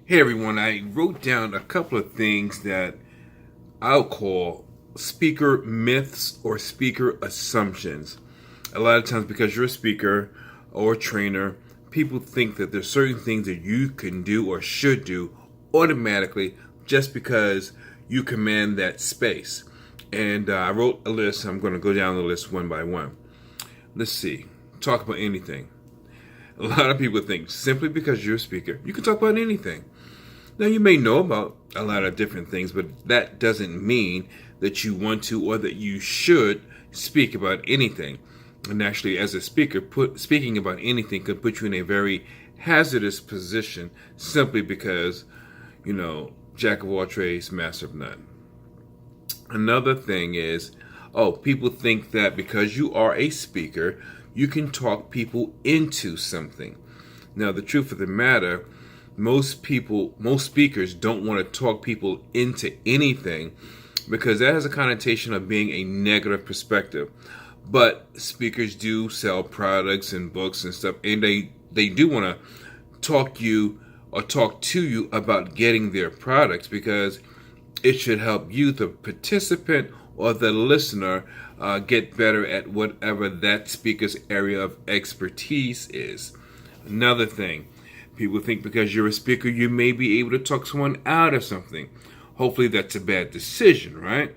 Hey everyone, I wrote down a couple of things that I'll call speaker myths or speaker assumptions. A lot of times, because you're a speaker or a trainer, people think that there's certain things that you can do or should do automatically just because you command that space. And I wrote a list. I'm going to go down the list one by one. Let's see. Talk about anything. A lot of people think simply because you're a speaker, you can talk about anything. Now, you may know about a lot of different things, but that doesn't mean that you want to or that you should speak about anything. And actually, as a speaker, speaking about anything could put you in a very hazardous position simply because, jack of all trades, master of none. Another thing is, people think that because you are a speaker, you can talk people into something. Now, the truth of the matter, most speakers don't want to talk people into anything because that has a connotation of being a negative perspective. But speakers do sell products and books and stuff, and they do want to talk you or talk to you about getting their products because it should help you, the participant or the listener, get better at whatever that speaker's area of expertise is. Another thing, people think because you're a speaker, you may be able to talk someone out of something. Hopefully that's a bad decision, right?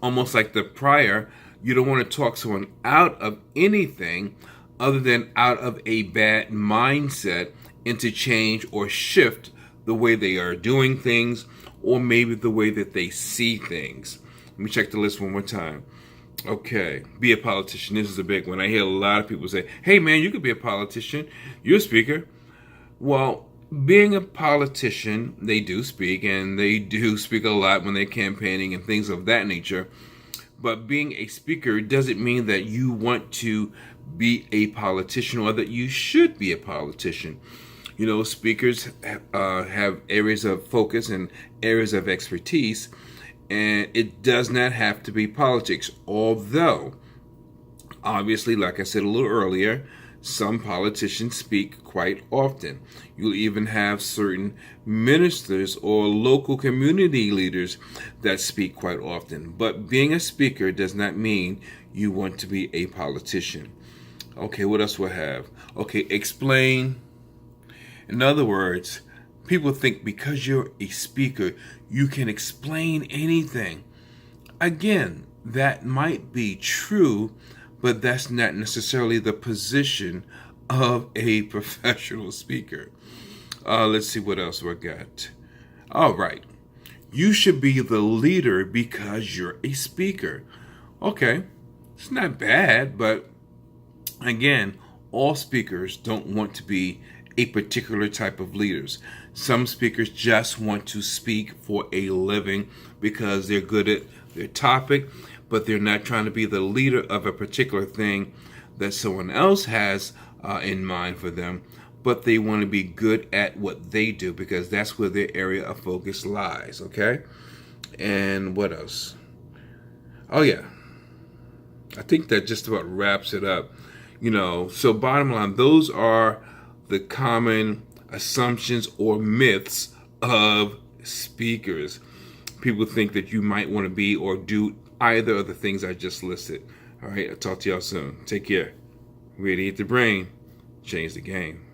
Almost like the prior, you don't want to talk someone out of anything other than out of a bad mindset into change or shift the way they are doing things or maybe the way that they see things. Let me check the list one more time. Okay, be a politician. This is a big one. I hear a lot of people say, hey man, you could be a politician. You're a speaker. Well, being a politician, they do speak, and they do speak a lot when they're campaigning and things of that nature. But being a speaker doesn't mean that you want to be a politician or that you should be a politician. Speakers have areas of focus and areas of expertise, and it does not have to be politics. Although, obviously, like I said a little earlier, some politicians speak quite often. You'll even have certain ministers or local community leaders that speak quite often. But being a speaker does not mean you want to be a politician. Okay, what else we'll have? Okay, explain. In other words, people think because you're a speaker, you can explain anything. Again, that might be true, but that's not necessarily the position of a professional speaker. Let's see what else we got. All right. You should be the leader because you're a speaker. Okay. It's not bad, but again, all speakers don't want to be a particular type of leaders. Some speakers just want to speak for a living because they're good at their topic, but they're not trying to be the leader of a particular thing that someone else has in mind for them, but they want to be good at what they do because that's where their area of focus lies, okay? And what else? Oh, yeah. I think that just about wraps it up. So bottom line, those are the common assumptions or myths of speakers. People think that you might want to be or do either of the things I just listed. All right, I'll talk to y'all soon. Take care. Radiate the brain, change the game.